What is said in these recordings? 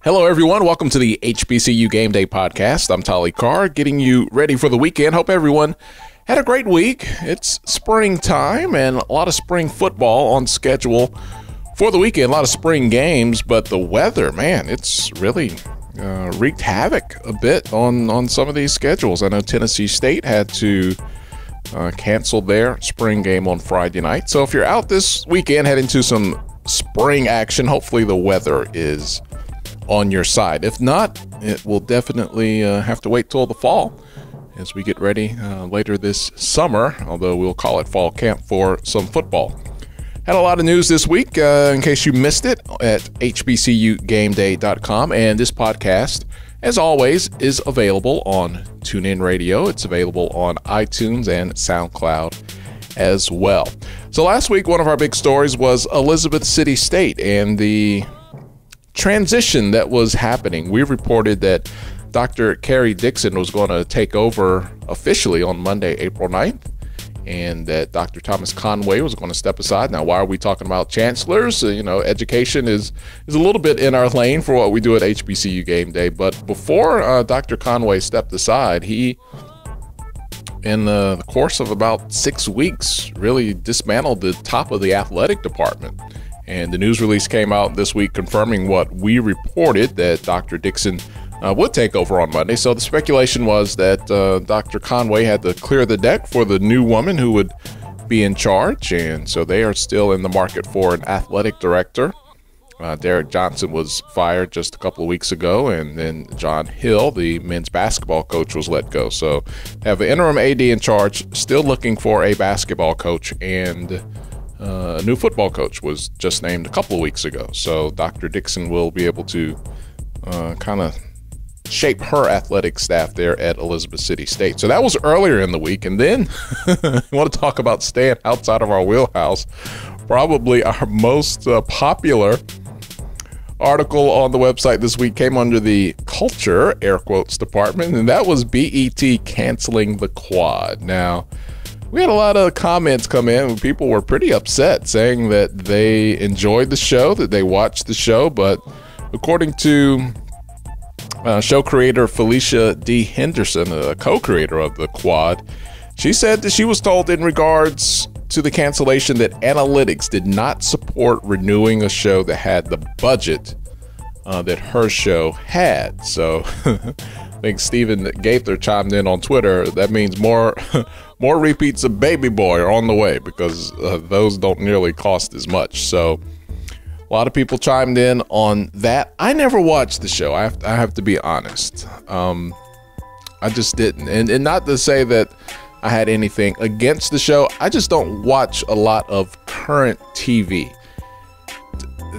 Hello, everyone. Welcome to the HBCU Game Day podcast. I'm Tolly Carr, getting you ready for the weekend. Hope everyone had a great week. It's springtime and a lot of spring football on schedule for the weekend. A lot of spring games, but the weather, man, it's really wreaked havoc a bit on some of these schedules. I know Tennessee State had to cancel their spring game on Friday night. So if you're out this weekend heading to some spring action, hopefully the weather is on your side. If not, it will definitely have to wait till the fall as we get ready later this summer, although we'll call it fall camp, for some football. Had a lot of news this week, in case you missed it, at hbcugameday.com. And this podcast, as always, is available on TuneIn Radio. It's available on iTunes and SoundCloud as well. So last week, one of our big stories was Elizabeth City State and the transition that was happening. We reported that Dr. Carrie Dixon was going to take over officially on Monday, April 9th, and that Dr. Thomas Conway was going to step aside. Now, why are we talking about chancellors? Education is a little bit in our lane for what we do at HBCU Game Day. But before Dr. Conway stepped aside, he, in the course of about 6 weeks, really dismantled the top of the athletic department. And the news release came out this week confirming what we reported, that Dr. Dixon would take over on Monday. So the speculation was that Dr. Conway had to clear the deck for the new woman who would be in charge. And so they are still in the market for an athletic director. Derek Johnson was fired just a couple of weeks ago, and then John Hill, the men's basketball coach, was let go. So have an interim AD in charge, still looking for a basketball coach, and a new football coach was just named a couple of weeks ago. So Dr. Dixon will be able to kind of shape her athletic staff there at Elizabeth City State. So that was earlier in the week. And then I want to talk about staying outside of our wheelhouse. Probably our most popular article on the website this week came under the culture, air quotes, department, and that was BET canceling the quad. Now, we had a lot of comments come in. People were pretty upset, saying that they enjoyed the show, that they watched the show. But according to show creator Felicia D. Henderson, a co-creator of the quad, she said that she was told in regards to the cancellation that analytics did not support renewing a show that had the budget that her show had. So I think Stephen Gaither chimed in on Twitter. That means more repeats of Baby Boy are on the way, because those don't nearly cost as much. So a lot of people chimed in on that. I never watched the show. I have to be honest. I just didn't. And not to say that I had anything against the show. I just don't watch a lot of current TV.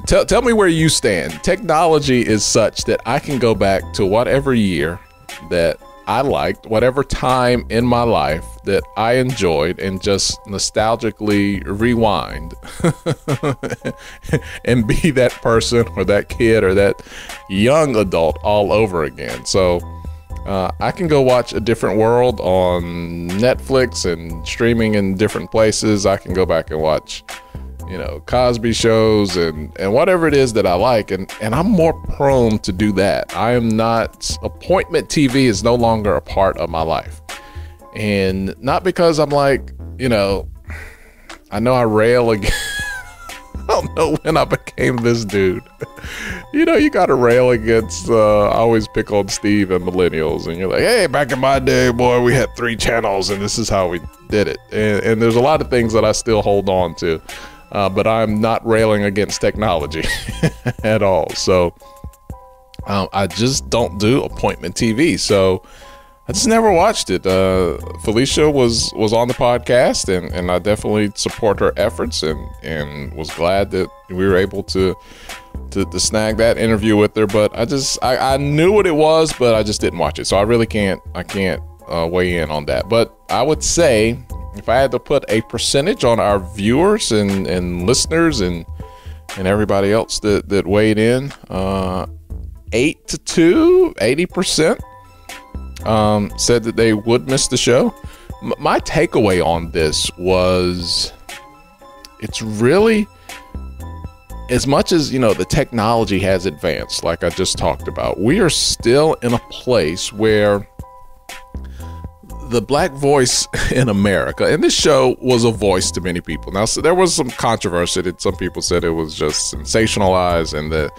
Tell me where you stand. Technology is such that I can go back to whatever year that I liked, whatever time in my life that I enjoyed, and just nostalgically rewind and be that person or that kid or that young adult all over again. So I can go watch A Different World on Netflix and streaming in different places. I can go back and watch, Cosby shows and whatever it is that I like. And I'm more prone to do that. I am not, appointment TV is no longer a part of my life. And not because I'm like, I know I rail against, I don't know when I became this dude. You got to rail against, I always pick on Steve and millennials. And you're like, hey, back in my day, boy, we had 3 channels and this is how we did it. And there's a lot of things that I still hold on to. But I'm not railing against technology at all. So I just don't do appointment TV. So I just never watched it. Felicia was on the podcast, and I definitely support her efforts, and was glad that we were able to snag that interview with her. But I knew what it was, but I just didn't watch it. So I can't weigh in on that. But I would say, if I had to put a percentage on our viewers and listeners and everybody else that weighed in, 8-2, 80% said that they would miss the show. My takeaway on this was, it's really as much as, the technology has advanced, like I just talked about, we are still in a place where the black voice in America, and this show was a voice to many people. Now, so there was some controversy that some people said it was just sensationalized and that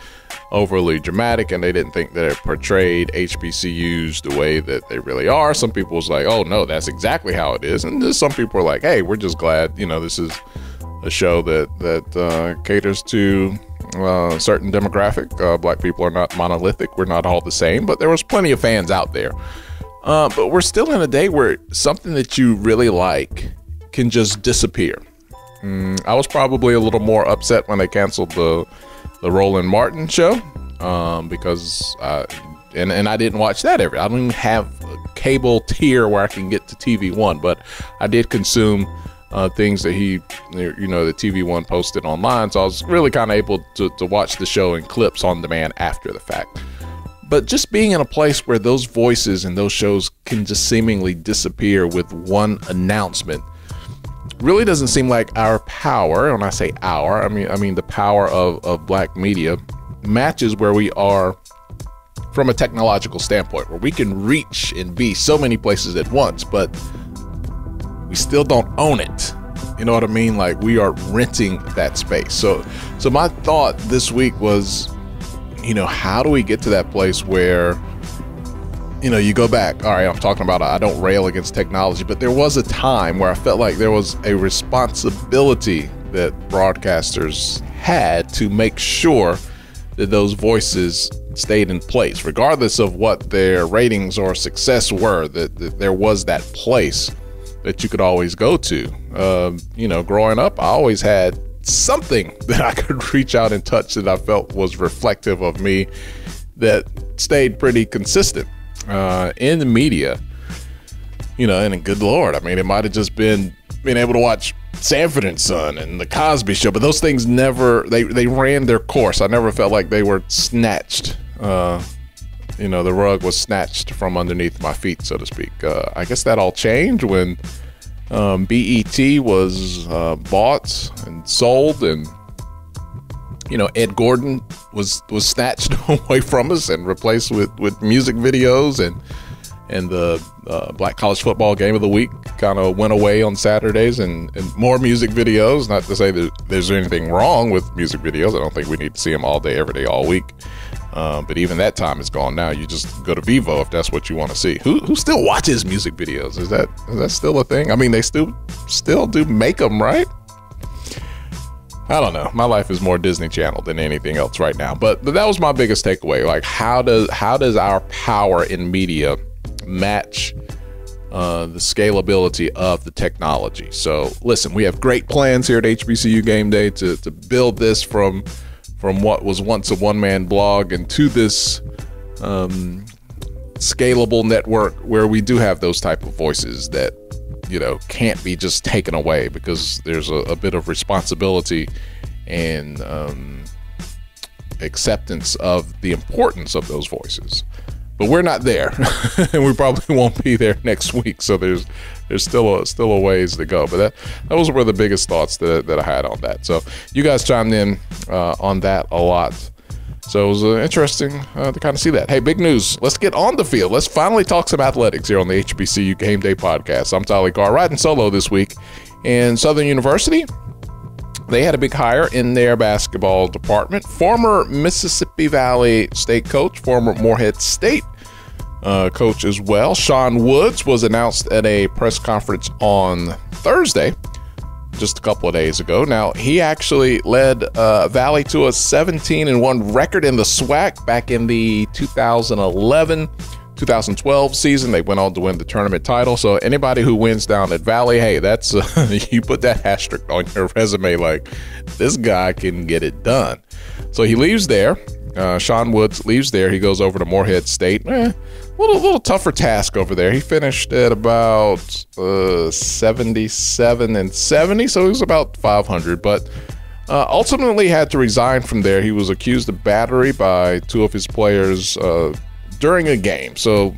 overly dramatic, and they didn't think that it portrayed HBCUs the way that they really are. Some people was like, oh no, that's exactly how it is. And some people were like, hey, we're just glad, this is a show that caters to a certain demographic. Black people are not monolithic. We're not all the same, but there was plenty of fans out there. But we're still in a day where something that you really like can just disappear. I was probably a little more upset when they canceled the Roland Martin show, because and I didn't watch that I don't even have a cable tier where I can get to TV One, but I did consume things that the TV One posted online, so I was really kind of able to watch the show in clips on demand after the fact. But just being in a place where those voices and those shows can just seemingly disappear with one announcement really doesn't seem like our power. When I say our, I mean the power of black media matches where we are from a technological standpoint, where we can reach and be so many places at once, but we still don't own it. You know what I mean? Like, we are renting that space. So my thought this week was, how do we get to that place where, you go back, all right, I'm talking about, I don't rail against technology, but there was a time where I felt like there was a responsibility that broadcasters had to make sure that those voices stayed in place, regardless of what their ratings or success were, that there was that place that you could always go to. Growing up, I always had something that I could reach out and touch that I felt was reflective of me, that stayed pretty consistent in the media. And good Lord, it might have just been being able to watch Sanford and Son and The Cosby Show, but those things never, they ran their course. I never felt like they were snatched. The rug was snatched from underneath my feet, so to speak. I guess that all changed when BET was bought and sold, and Ed Gordon was snatched away from us and replaced with music videos, and the Black College Football Game of the Week kind of went away on Saturdays, and more music videos. Not to say that there's anything wrong with music videos. I don't think we need to see them all day, every day, all week. But even that time is gone now. You just go to Vivo if that's what you want to see. Who still watches music videos? Is that still a thing? They still do make them, right? I don't know. My life is more Disney Channel than anything else right now. But that was my biggest takeaway. Like, how does our power in media match the scalability of the technology? So listen, we have great plans here at HBCU Game Day to build this from what was once a one-man blog into this scalable network where we do have those type of voices that can't be just taken away, because there's a bit of responsibility and acceptance of the importance of those voices. But we're not there, and we probably won't be there next week. So there's still a ways to go. But those were the biggest thoughts that I had on that. So you guys chimed in on that a lot. So it was interesting to kind of see that. Hey, big news. Let's get on the field. Let's finally talk some athletics here on the HBCU Game Day podcast. I'm Tolly Carr, riding solo this week in Southern University. They had a big hire in their basketball department. Former Mississippi Valley State coach, former Morehead State coach as well, Shawn was announced at a press conference on Thursday, just a couple of days ago. Now, he actually led Valley to a 17-1 record in the SWAC back in the 2011-2012 season. They went on to win the tournament title. So anybody who wins down at Valley, hey, that's you put that asterisk on your resume, like, this guy can get it done. So he leaves there. Shawn leaves there. He goes over to Morehead State. Little tougher task over there. He finished at about 77-70, so he was about 500, but ultimately had to resign from there. He was accused of battery by two of his players during a game. So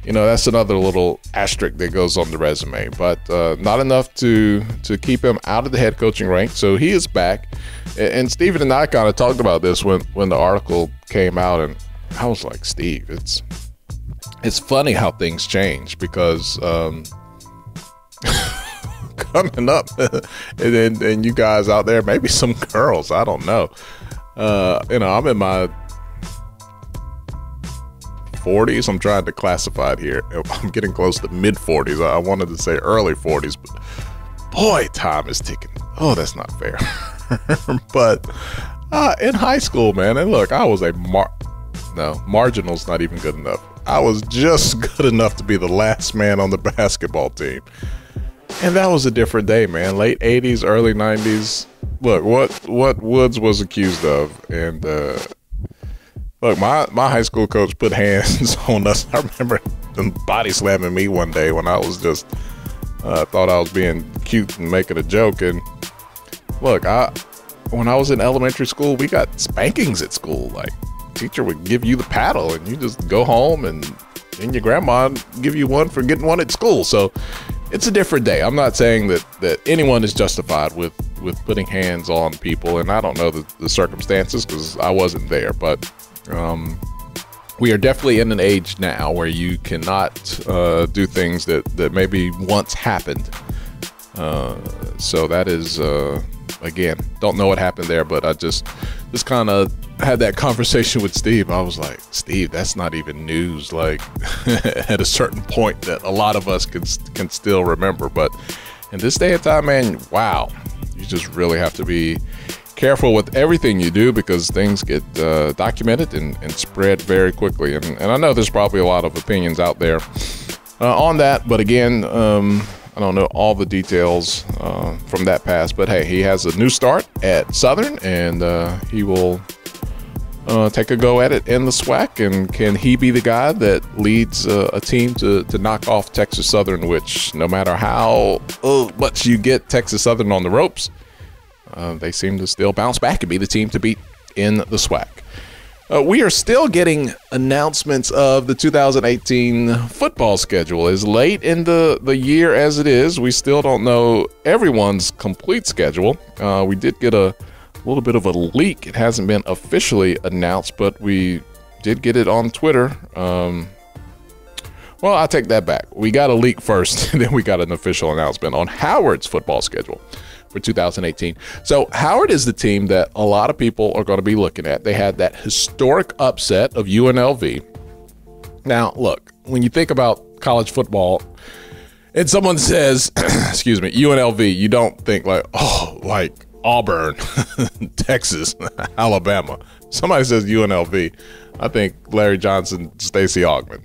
that's another little asterisk that goes on the resume, but not enough to keep him out of the head coaching ranks. So he is back. And Steven and I kind of talked about this when the article came out, and I was like, Steve, it's funny how things change, because coming up, and you guys out there, maybe some girls, I don't know. I'm in my 40s. I'm trying to classify it here. I'm getting close to mid 40s. I wanted to say early 40s, but boy, time is ticking. Oh, that's not fair. But in high school, man, and look, I was marginal's not even good enough. I was just good enough to be the last man on the basketball team. And that was a different day, man. Late 80s, early 90s. Look, what Woods was accused of. And look, my high school coach put hands on us. I remember them body slamming me one day when I was just thought I was being cute and making a joke. And look, when I was in elementary school, we got spankings at school. Like, teacher would give you the paddle, and you just go home, and your grandma would give you one for getting one at school. So it's a different day. I'm not saying that anyone is justified with putting hands on people, and I don't know the circumstances because I wasn't there, but we are definitely in an age now where you cannot do things that maybe once happened. So that is, again, don't know what happened there, but I just kind of had that conversation with Steve. I was like, Steve, that's not even news. Like, at a certain point that a lot of us can still remember. But in this day and time, man, wow, you just really have to be careful with everything you do, because things get documented and spread very quickly. And I know there's probably a lot of opinions out there on that. But again, I don't know all the details from that past. But hey, he has a new start at Southern, and he will take a go at it in the SWAC. And can he be the guy that leads a team to knock off Texas Southern, which no matter how much you get Texas Southern on the ropes, they seem to still bounce back and be the team to beat in the SWAC. We are still getting announcements of the 2018 football schedule. As late in the year as it is, we still don't know everyone's complete schedule. We did get a little bit of a leak. It hasn't been officially announced, but we did get it on Twitter. Well, I'll take that back. We got a leak first, and then we got an official announcement on Howard's football schedule for 2018. So Howard is the team that a lot of people are going to be looking at. They had that historic upset of UNLV. Now, look, when you think about college football and someone says, excuse me, UNLV, you don't think like, oh, like Auburn, Texas, Alabama. Somebody says UNLV, I think Larry Johnson, Stacey Augmon,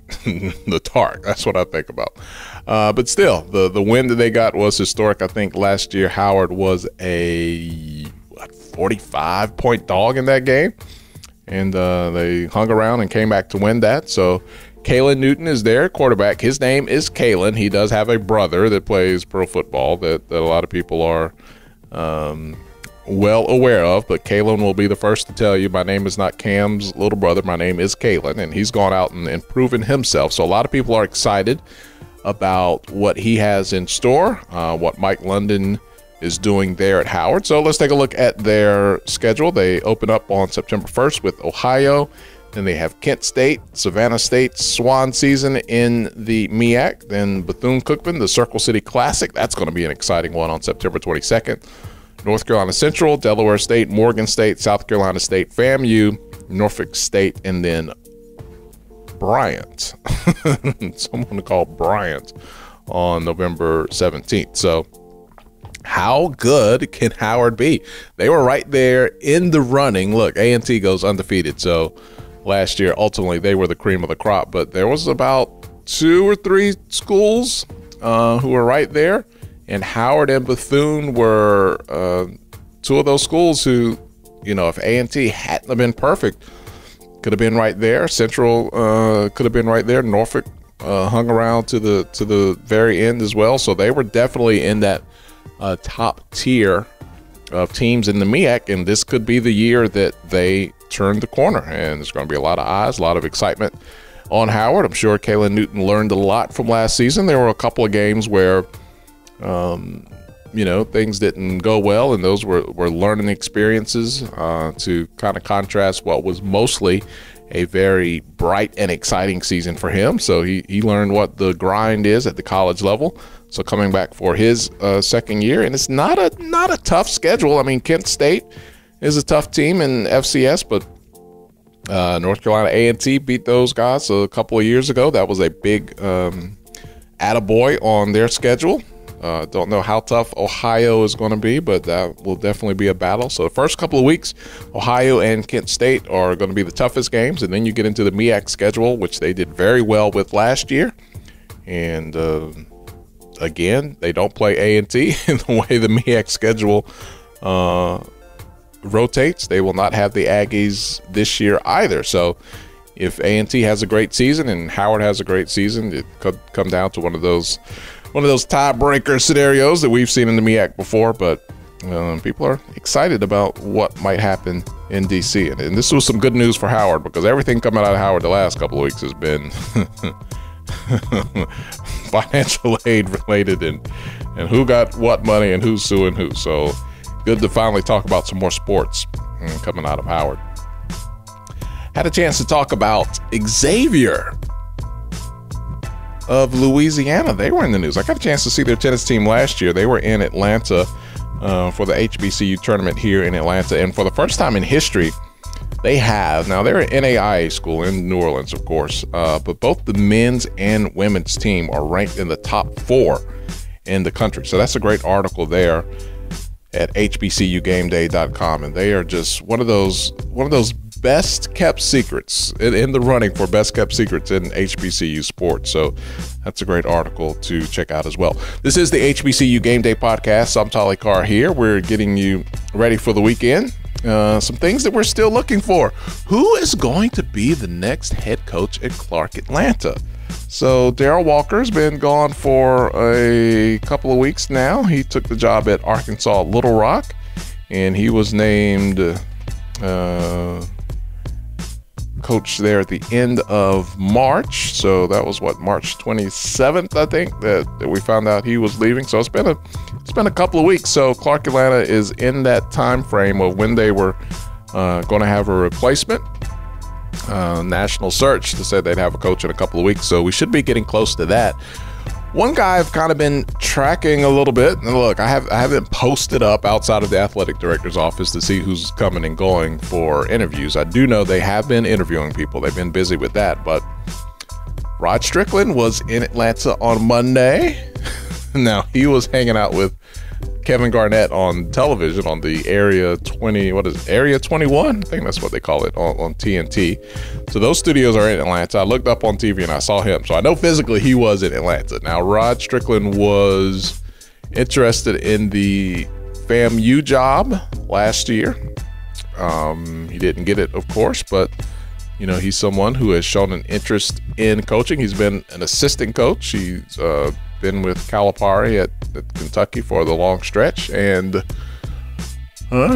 the Tark. That's what I think about. But still, the win that they got was historic. I think last year Howard was a 45-point dog in that game, and they hung around and came back to win that. So Kalen Newton is their quarterback. His name is Kalen. He does have a brother that plays pro football that a lot of people are well aware of, but Kalen will be the first to tell you, my name is not Cam's little brother, my name is Kalen, and he's gone out and proven himself. So a lot of people are excited about what he has in store, what Mike London is doing there at Howard. So let's take a look at their schedule. They open up on September 1st with Ohio. Then they have Kent State, Savannah State, Swan season in the MEAC. Then Bethune-Cookman, the Circle City Classic. That's going to be an exciting one on September 22nd. North Carolina Central, Delaware State, Morgan State, South Carolina State, FAMU, Norfolk State, and then Bryant. Someone called Bryant on November 17th. So how good can Howard be? They were right there in the running. Look, A&T goes undefeated. So last year, ultimately, they were the cream of the crop. But there was about 2 or 3 schools who were right there. And Howard and Bethune were 2 of those schools who, if A&T hadn't have been perfect, could have been right there. Central could have been right there. Norfolk hung around to the very end as well. So they were definitely in that top tier of teams in the MEAC, and this could be the year that they turn the corner. And there's going to be a lot of eyes, a lot of excitement on Howard. I'm sure Kalen Newton learned a lot from last season. There were a couple of games where, things didn't go well, and those were learning experiences to kind of contrast what was mostly a very bright and exciting season for him. So he learned what the grind is at the college level. So coming back for his second year, and it's not a tough schedule. I mean, Kent State is a tough team in FCS, but North Carolina A&T beat those guys a couple of years ago. That was a big attaboy on their schedule. Don't know how tough Ohio is going to be, but that will definitely be a battle. So the first couple of weeks, Ohio and Kent State are going to be the toughest games, and then you get into the MEAC schedule, which they did very well with last year. And again, they don't play A&T in the way the MEAC schedule rotates. They will not have the Aggies this year either. So if A&T has a great season and Howard has a great season, it could come down to one of those tiebreaker scenarios that we've seen in the MEAC before. But people are excited about what might happen in DC. And this was some good news for Howard, because everything coming out of Howard the last couple of weeks has been financial aid related and who got what money and who's suing who. So good to finally talk about some more sports coming out of Howard. Had a chance to talk about Xavier of Louisiana. They were in the news. I got a chance to see their tennis team last year. They were in Atlanta for the HBCU tournament here in Atlanta. And for the first time in history, now they're an NAIA school in New Orleans, of course, but both the men's and women's team are ranked in the top 4 in the country. So that's a great article there at hbcugameday.com. And they are just one of those best kept secrets in the running for best kept secrets in HBCU sports. So that's a great article to check out as well. This is the HBCU Game Day podcast. I'm Tolly Carr here. We're getting you ready for the weekend. Some things that we're still looking for. Who is going to be the next head coach at Clark Atlanta? So Darrell Walker's been gone for a couple of weeks now. He took the job at Arkansas Little Rock, and he was named coach there at the end of March. So that was March 27th, I think, that we found out he was leaving. So it's been a couple of weeks. So Clark Atlanta is in that time frame of when they were going to have a replacement. National search that said they'd have a coach in a couple of weeks. So we should be getting close to that. One guy I've kind of been tracking a little bit, and look, I haven't posted up outside of the athletic director's office to see who's coming and going for interviews. I do know they have been interviewing people. They've been busy with that, but Rod Strickland was in Atlanta on Monday. Now, he was hanging out with Kevin Garnett on television on the Area 21? I think that's what they call it on TNT. So those studios are in Atlanta. I looked up on TV and I saw him. So I know physically he was in Atlanta. Now, Rod Strickland was interested in the FAMU job last year. He didn't get it, of course, but he's someone who has shown an interest in coaching. He's been an assistant coach. He's been with Calipari at Kentucky for the long stretch, and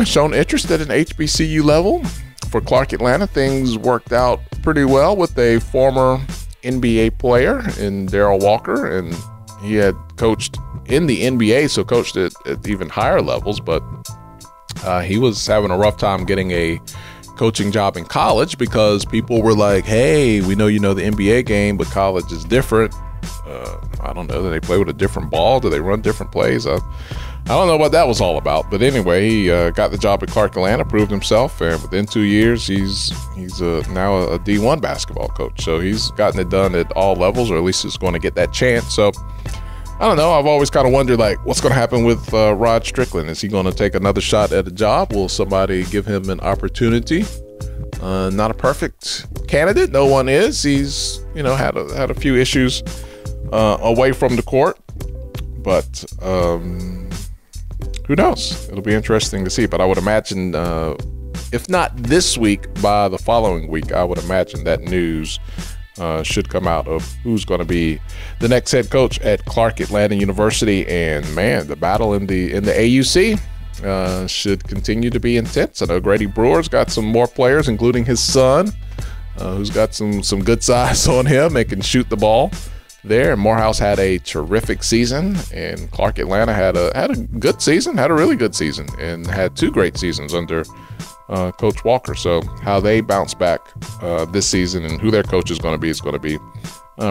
shown interest at an HBCU level. For Clark Atlanta, things worked out pretty well with a former NBA player in Darrell Walker, and he had coached in the NBA, so coached at even higher levels, but he was having a rough time getting a coaching job in college because people were like, hey, we know you know the NBA game, but college is different. I don't know. Do they play with a different ball? Do they run different plays? I don't know what that was all about. But anyway, he got the job at Clark Atlanta, proved himself, and within 2 years, he's now a D1 basketball coach. So he's gotten it done at all levels, or at least is going to get that chance. So I don't know. I've always kind of wondered, what's going to happen with Rod Strickland? Is he going to take another shot at a job? Will somebody give him an opportunity? Not a perfect candidate. No one is. He's had a few issues away from the court, but who knows? It'll be interesting to see. But I would imagine, if not this week, by the following week, I would imagine that news should come out of who's going to be the next head coach at Clark Atlanta University. And man, the battle in the AUC should continue to be intense. I know Grady Brewer's got some more players, including his son, who's got some good size on him and can shoot the ball there. And Morehouse had a terrific season, and Clark Atlanta had a good season, had a really good season, and had 2 great seasons under Coach Walker. So how they bounce back this season and who their coach is going to be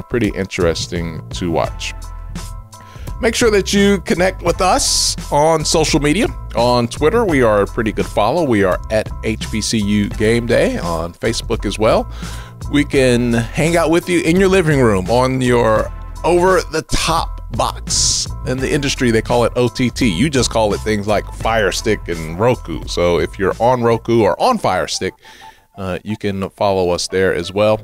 pretty interesting to watch. Make sure that you connect with us on social media. On Twitter, we are a pretty good follow. We are at HBCU Game Day. On Facebook as well. We can hang out with you in your living room on your over-the-top box. In the industry, they call it OTT. You just call it things like Fire Stick and Roku. So if you're on Roku or on Fire Stick, you can follow us there as well.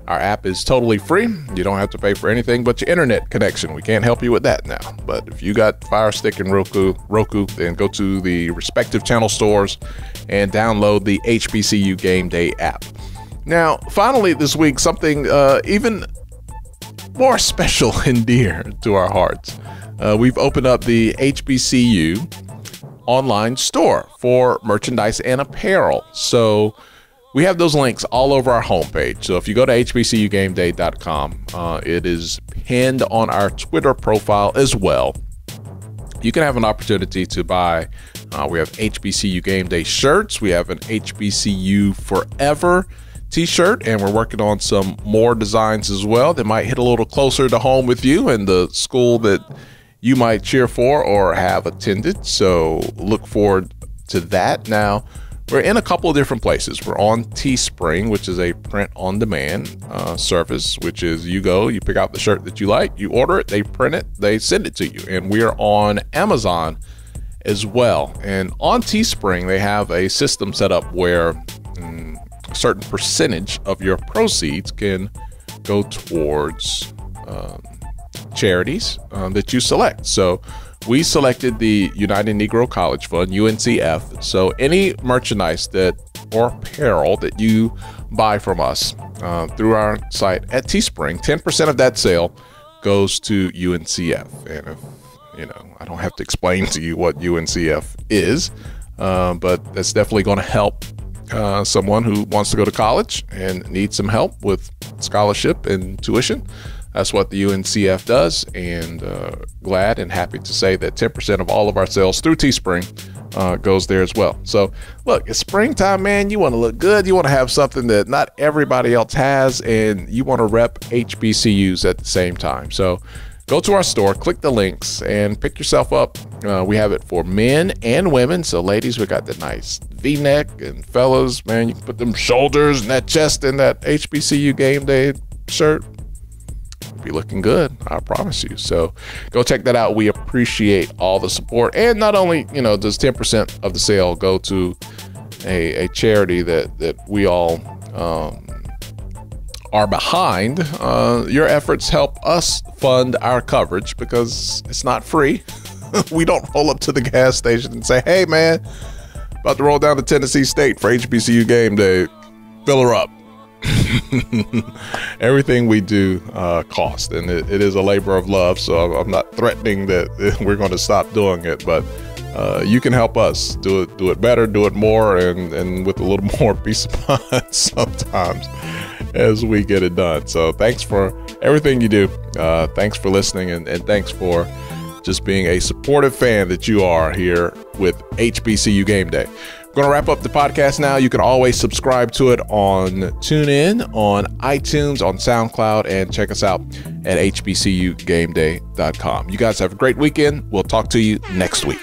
Our app is totally free. You don't have to pay for anything but your internet connection. We can't help you with that now. But if you got Fire Stick and Roku, then go to the respective channel stores and download the HBCU Game Day app. Now, finally this week, something even more special and dear to our hearts. We've opened up the HBCU online store for merchandise and apparel. So we have those links all over our homepage. So if you go to hbcugameday.com, it is pinned on our Twitter profile as well. You can have an opportunity to buy. We have HBCU Game Day shirts. We have an HBCU Forever t-shirt, and we're working on some more designs as well that might hit a little closer to home with you and the school that you might cheer for or have attended. So look forward to that. Now, we're in a couple of different places. We're on Teespring, which is a print-on-demand service, which is you pick out the shirt that you like, you order it, they print it, they send it to you. And we are on Amazon as well. And on Teespring, they have a system set up where a certain percentage of your proceeds can go towards charities that you select. So we selected the United Negro College Fund, UNCF. So any merchandise or apparel that you buy from us through our site at Teespring, 10% of that sale goes to UNCF. And if, I don't have to explain to you what UNCF is, but that's definitely going to help someone who wants to go to college and needs some help with scholarship and tuition. That's what the UNCF does, and glad and happy to say that 10% of all of our sales through Teespring goes there as well. So look, it's springtime, man. You want to look good. You want to have something that not everybody else has, and you want to rep HBCUs at the same time. So go to our store, click the links, and pick yourself up. We have it for men and women. So ladies, we got the nice V-neck, and fellas, man, you can put them shoulders and that chest in that HBCU Game Day shirt. Be looking good, I promise you. So go check that out. We appreciate all the support. And not only, does 10% of the sale go to a charity that we all are behind, your efforts help us fund our coverage because it's not free. We don't roll up to the gas station and say, hey man, about to roll down to Tennessee State for HBCU Game Day, fill her up. Everything we do costs, and it is a labor of love. So I'm not threatening that we're going to stop doing it, but you can help us do it better, do it more, and with a little more peace of mind sometimes as we get it done. So thanks for everything you do. Thanks for listening, and thanks for just being a supportive fan that you are here with HBCU Game Day. I'm going to wrap up the podcast now. You can always subscribe to it on TuneIn, on iTunes, on SoundCloud, and check us out at hbcugameday.com. You guys have a great weekend. We'll talk to you next week.